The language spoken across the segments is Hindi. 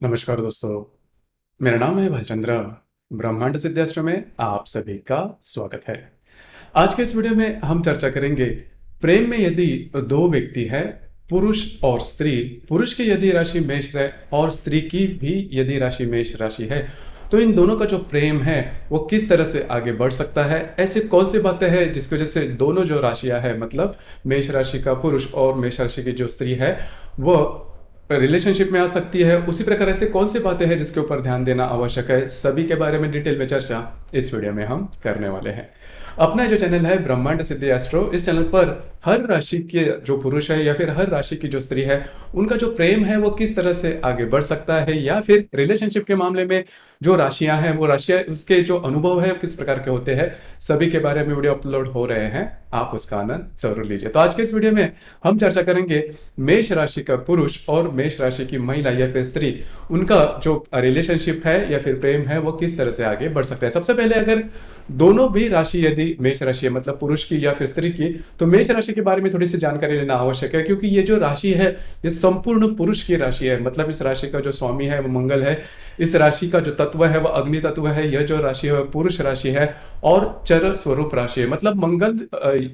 नमस्कार दोस्तों, मेरा नाम है भालचंद्र। ब्रह्मांड सिद्धाश्रम में आप सभी का स्वागत है। आज के इस वीडियो में हम चर्चा करेंगे प्रेम में यदि दो व्यक्ति हैं, पुरुष और स्त्री, पुरुष की यदि राशि मेष है और स्त्री की भी यदि राशि मेष राशि है, तो इन दोनों का जो प्रेम है वो किस तरह से आगे बढ़ सकता है। ऐसे कौन सी बातें हैं जिसकी वजह से दोनों जो राशियां हैं, मतलब मेष राशि का पुरुष और मेष राशि की जो स्त्री है वो रिलेशनशिप में आ सकती है। उसी प्रकार ऐसे कौन सी बातें हैं जिसके ऊपर ध्यान देना आवश्यक है, सभी के बारे में डिटेल में चर्चा इस वीडियो में हम करने वाले हैं। अपना जो चैनल है ब्रह्मांड सिद्धि एस्ट्रो, इस चैनल पर हर राशि के जो पुरुष है या फिर हर राशि की जो स्त्री है, उनका जो प्रेम है वो किस तरह से आगे बढ़ सकता है, या फिर रिलेशनशिप के मामले में जो राशियां हैं वो राशियां, उसके जो अनुभव है किस प्रकार के होते हैं, सभी के बारे में वीडियो अपलोड हो रहे हैं। आप उसका आनंद जरूर लीजिए। तो आज के इस वीडियो में हम चर्चा करेंगे मेष राशि का पुरुष और मेष राशि की महिला या फिर स्त्री, उनका जो रिलेशनशिप है या फिर प्रेम है वो किस तरह से आगे बढ़ सकता है। सबसे पहले अगर दोनों भी राशि यदि मेष राशि है, मतलब पुरुष की या फिर स्त्री की, तो मेष राशि के बारे में थोड़ी सी जानकारी लेना आवश्यक है, क्योंकि ये जो राशि है ये संपूर्ण पुरुष की राशि है। मतलब इस राशि का जो स्वामी है वो मंगल है, इस राशि का जो तत्व है वो अग्नि तत्व है, यह जो राशि है वो पुरुष राशि है और चर स्वरूप राशि है। मतलब मंगल,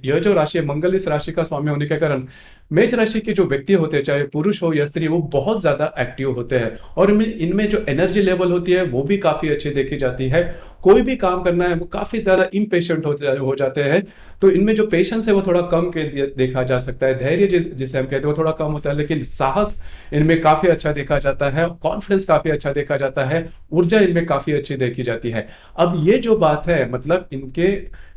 यह जो राशि है, मंगल इस राशि का स्वामी होने के कारण मेष राशि के जो व्यक्ति होते हैं, चाहे पुरुष हो या स्त्री, वो बहुत ज्यादा एक्टिव होते हैं और इनमें जो एनर्जी लेवल होती है वो भी काफी अच्छी देखी जाती है। कोई भी काम करना है वो काफी ज्यादा इम्पेशेंट हो जाते हैं, तो इनमें जो पेशेंस है वो थोड़ा कम देखा जा सकता है। धैर्य जिसे हम कहते हैं वो थोड़ा कम होता है, लेकिन साहस इनमें काफी अच्छा देखा जाता है, कॉन्फिडेंस काफी अच्छा देखा जाता है, ऊर्जा इनमें काफी अच्छी देखी जाती है। अब ये जो बात है, मतलब इनके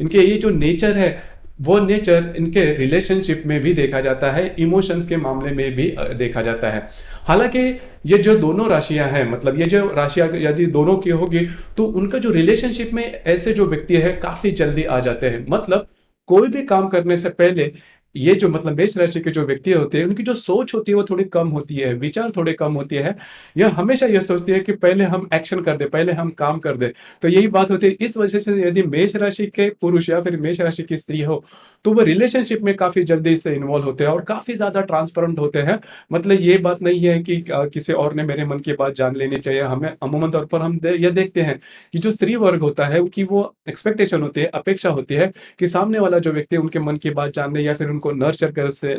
इनके ये जो नेचर है वो नेचर इनके रिलेशनशिप में भी देखा जाता है, इमोशंस के मामले में भी देखा जाता है। हालांकि ये जो दोनों राशियां हैं, मतलब ये जो राशियां यदि दोनों की होगी तो उनका जो रिलेशनशिप में ऐसे जो व्यक्ति है काफी जल्दी आ जाते हैं। मतलब कोई भी काम करने से पहले ये जो, मतलब मेष राशि के जो व्यक्ति होते हैं, उनकी जो सोच होती है वो थोड़ी कम होती है, विचार थोड़े कम होती है। यह हमेशा यह सोचती है कि पहले हम एक्शन कर दे, पहले हम काम कर दे। तो यही बात होती है। इस वजह से यदि मेष राशि के पुरुष या फिर मेष राशि की स्त्री हो तो वो रिलेशनशिप में काफी जल्दी से इन्वॉल्व होते हैं और काफी ज्यादा ट्रांसपेरेंट होते हैं। मतलब ये बात नहीं है कि किसी और ने मेरे मन की बात जान लेनी चाहिए। हमें अमूमन तौर पर हम यह देखते हैं कि जो स्त्री वर्ग होता है कि वो एक्सपेक्टेशन होती है, अपेक्षा होती है कि सामने वाला जो व्यक्ति उनके मन की बात जान ले या फिर उनको नर्चर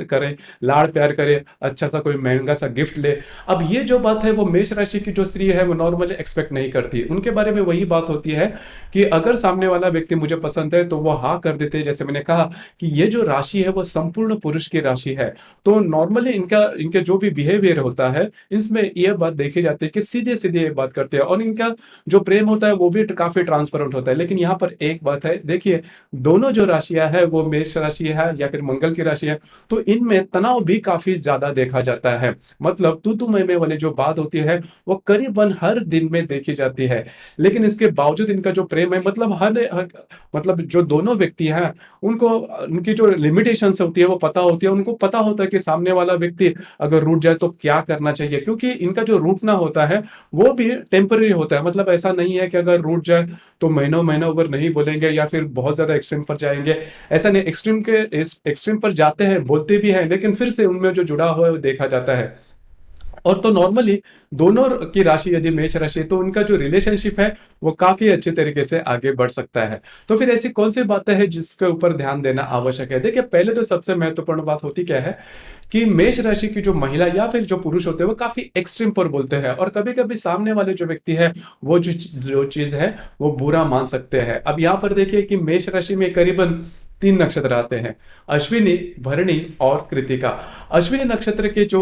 करे, लाड़ प्यार करे, अच्छा सा कोई महंगा सा गिफ्ट ले। अब ये जो बात है वो मेष राशि की जो स्त्री है वो नॉर्मली एक्सपेक्ट नहीं करती। उनके बारे में वही बात होती है कि अगर सामने वाला व्यक्ति मुझे पसंद है तो वो हाँ कर देते हैं। जैसे मैंने कहा कि ये जो राशि है वो संपूर्ण पुरुष की राशि है, तो नॉर्मली इनके जो भी बिहेवियर होता है इसमें यह बात देखी जाती है कि सीधे सीधे ये बात करते हैं और इनका जो प्रेम होता है वो भी काफी ट्रांसपेरेंट होता है। लेकिन यहाँ पर एक बात है, देखिए दोनों जो राशियां है वो मेष राशि है या फिर मंगल की राशि है, तो इनमें तनाव भी काफी ज्यादा देखा जाता है। मतलब तू मैं वाली जो बात होती है वो करीबन हर दिन में देखी जाती है। लेकिन इसके बावजूद इनका जो प्रेम है, मतलब मतलब जो दोनों व्यक्ति हैं उनको उनकी जो लिमिटेशंस होती है वो पता होती है। उनको पता होता है कि सामने वाला व्यक्ति अगर रूठ जाए तो क्या करना चाहिए, क्योंकि इनका जो रूठना होता है वो भी टेम्पररी होता है। मतलब ऐसा नहीं है कि अगर रूठ जाए तो महीनों महीनों अगर नहीं बोलेंगे या फिर बहुत ज्यादा एक्सट्रीम पर जाएंगे, ऐसा नहीं। एक्सट्रीम पर जाते हैं, बोलते भी हैं, लेकिन फिर से उनमें जो जुड़ा हुआ है वो देखा जाता है। और तो नॉर्मली दोनों की राशि यदि मेष राशि है तो उनका जो रिलेशनशिप है वो काफी अच्छे तरीके से आगे बढ़ सकता है। तो फिर ऐसी कौन सी बातें हैं जिसके ऊपर ध्यान देना आवश्यक है। देखिए पहले तो सबसे महत्वपूर्ण बात होती क्या है कि मेष राशि की जो महिला या फिर जो पुरुष होते हैं वो काफी एक्सट्रीम पर बोलते हैं और कभी कभी सामने वाले जो व्यक्ति है वो जो चीज है वो बुरा मान सकते हैं। अब यहाँ पर देखिए कि मेष राशि में करीबन 3 नक्षत्र आते हैं, अश्विनी, भरणी और कृतिका। अश्विनी नक्षत्र के जो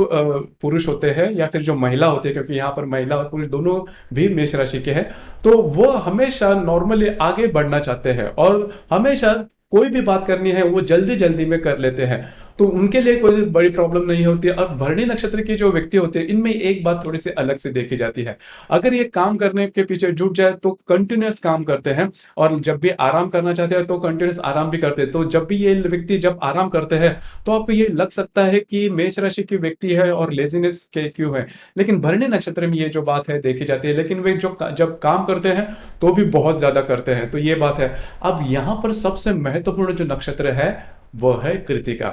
पुरुष होते हैं या फिर जो महिला होते हैं, क्योंकि यहाँ पर महिला और पुरुष दोनों भी मेष राशि के हैं, तो वो हमेशा नॉर्मली आगे बढ़ना चाहते हैं और हमेशा कोई भी बात करनी है वो जल्दी जल्दी में कर लेते हैं, तो उनके लिए कोई बड़ी प्रॉब्लम नहीं होती है। अब भरणी नक्षत्र के जो व्यक्ति होते हैं इनमें एक बात थोड़ी सी अलग से देखी जाती है। अगर ये काम करने के पीछे जुट जाए तो कंटिन्यूअस काम करते हैं और जब भी आराम करना चाहते हैं तो कंटिन्यूअस आराम भी करते हैं। तो जब भी ये व्यक्ति जब आराम करते हैं तो आपको ये लग सकता है कि मेष राशि की व्यक्ति है और लेजीनेस के क्यों है, लेकिन भरणी नक्षत्र में ये जो बात है देखी जाती है। लेकिन वे जो जब काम करते हैं तो भी बहुत ज्यादा करते हैं, तो ये बात है। अब यहाँ पर सबसे महत्वपूर्ण जो नक्षत्र है वो है कृतिका।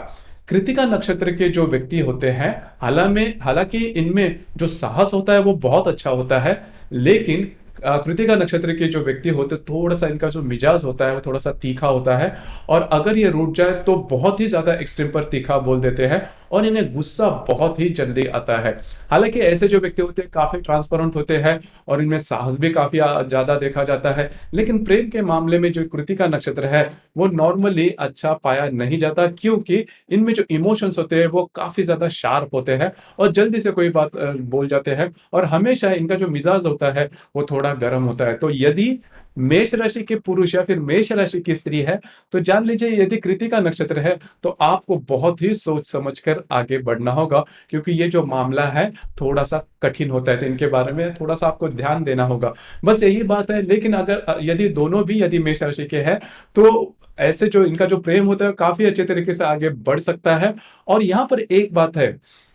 कृतिका नक्षत्र के जो व्यक्ति होते हैं, हालांकि इनमें जो साहस होता है वो बहुत अच्छा होता है, लेकिन कृतिका नक्षत्र के जो व्यक्ति होते हैं थोड़ा सा इनका जो मिजाज होता है वो थोड़ा सा तीखा होता है, और अगर ये रूठ जाए तो बहुत ही ज्यादा एक्सट्रीम पर तीखा बोल देते हैं, और इन्हें गुस्सा बहुत ही जल्दी आता है। हालांकि ऐसे जो व्यक्ति होते हैं काफी ट्रांसपेरेंट होते हैं और इनमें साहस भी काफी ज्यादा देखा जाता है, लेकिन प्रेम के मामले में जो कृतिका नक्षत्र है वो नॉर्मली अच्छा पाया नहीं जाता, क्योंकि इनमें जो इमोशंस होते हैं वो काफी ज्यादा शार्प होते हैं और जल्दी से कोई बात बोल जाते हैं, और हमेशा इनका जो मिजाज होता है वो थोड़ा गर्म होता है। तो यदि मेष राशि के पुरुष या फिर मेष राशि की स्त्री है, तो जान लीजिए यदि कृतिका नक्षत्र है तो आपको बहुत ही सोच समझकर आगे बढ़ना होगा, क्योंकि ये जो मामला है थोड़ा सा कठिन होता है, तो इनके बारे में थोड़ा सा आपको ध्यान देना होगा, बस यही बात है। लेकिन अगर यदि दोनों भी यदि मेष राशि के हैं तो ऐसे जो इनका जो प्रेम होता है काफी अच्छे तरीके से आगे बढ़ सकता है। और यहां पर एक बात है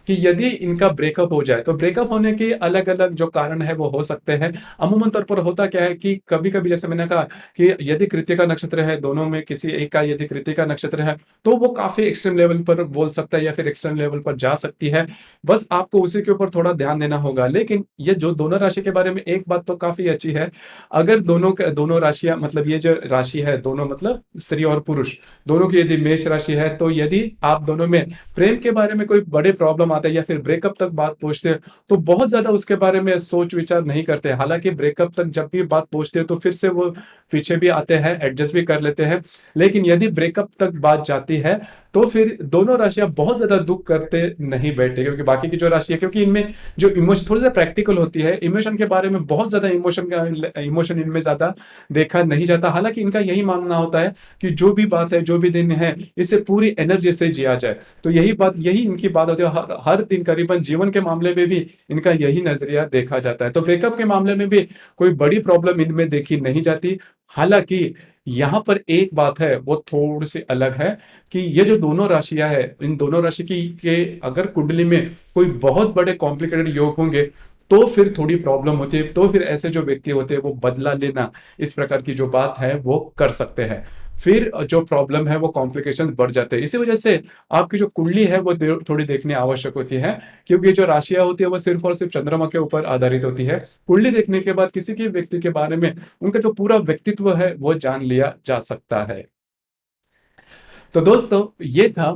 कि यदि इनका ब्रेकअप हो जाए तो ब्रेकअप होने के अलग अलग जो कारण है वो हो सकते हैं। अमूमन तौर पर होता क्या है कि कभी कभी जैसे मैंने कहा कि यदि कृतिका नक्षत्र है, दोनों में किसी एक का यदि कृतिका नक्षत्र है तो वो काफी एक्सट्रीम लेवल पर बोल सकता है या फिर एक्सट्रीम लेवल पर जा सकती है, बस आपको उसी के ऊपर थोड़ा ध्यान देना होगा। लेकिन ये जो दोनों राशि के बारे में एक बात तो काफी अच्छी है, अगर दोनों राशियां मतलब ये जो राशि है दोनों मतलब स्त्री और पुरुष दोनों की यदि मेष राशि है, तो यदि आप दोनों में प्रेम के बारे में कोई बड़े प्रॉब्लम आता है या फिर ब्रेकअप तक बात पहुंचते हैं तो बहुत ज्यादा उसके बारे में सोच विचार नहीं करते। हालांकि ब्रेकअप तक जब भी बात पहुंचती है तो फिर से वो पीछे भी आते हैं, एडजस्ट भी कर लेते हैं, लेकिन यदि ब्रेकअप तक बात जाती है तो फिर दोनों राशियां बहुत ज्यादा दुख करते नहीं बैठे, क्योंकि बाकी की जो राशि है क्योंकि इनमें जो इमोशन थोड़ी सा प्रैक्टिकल होती है, इमोशन के बारे में बहुत ज्यादा इमोशन इनमें ज्यादा देखा नहीं जाता। हालांकि इनका यही मानना होता है कि जो भी बात है जो भी दिन है इसे पूरी एनर्जी से जिया जाए, तो यही इनकी बात होती है। हर दिन करीबन जीवन के मामले में भी इनका यही नजरिया देखा जाता है। तो ब्रेकअप के मामले में भी कोई बड़ी प्रॉब्लम इनमें देखी नहीं जाती। हालांकि यहां पर एक बात है वो थोड़ी सी अलग है कि ये जो दोनों राशियां है, इन दोनों राशि की के अगर कुंडली में कोई बहुत बड़े कॉम्प्लिकेटेड योग होंगे तो फिर थोड़ी प्रॉब्लम होती है, तो फिर ऐसे जो व्यक्ति होते हैं वो बदला लेना इस प्रकार की जो बात है वो कर सकते हैं, फिर जो प्रॉब्लम है वो कॉम्प्लिकेशन बढ़ जाते हैं। इसी वजह से आपकी जो कुंडली है वो थोड़ी देखनी आवश्यक होती है, क्योंकि जो राशियां होती है वो सिर्फ और सिर्फ चंद्रमा के ऊपर आधारित होती है। कुंडली देखने के बाद किसी के व्यक्ति के बारे में उनका जो पूरा व्यक्तित्व है वो जान लिया जा सकता है। तो दोस्तों ये था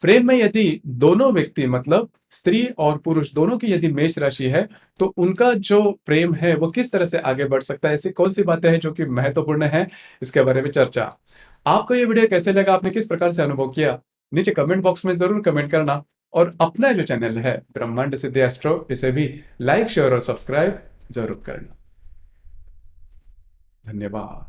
प्रेम में यदि दोनों व्यक्ति मतलब स्त्री और पुरुष दोनों की यदि मेष राशि है तो उनका जो प्रेम है वो किस तरह से आगे बढ़ सकता है, ऐसी कौन सी बातें हैं जो कि महत्वपूर्ण है, इसके बारे में चर्चा। आपको ये वीडियो कैसे लगा, आपने किस प्रकार से अनुभव किया, नीचे कमेंट बॉक्स में जरूर कमेंट करना, और अपना जो चैनल है ब्रह्मांड सिद्धि एस्ट्रो इसे भी लाइक शेयर और सब्सक्राइब जरूर करना। धन्यवाद।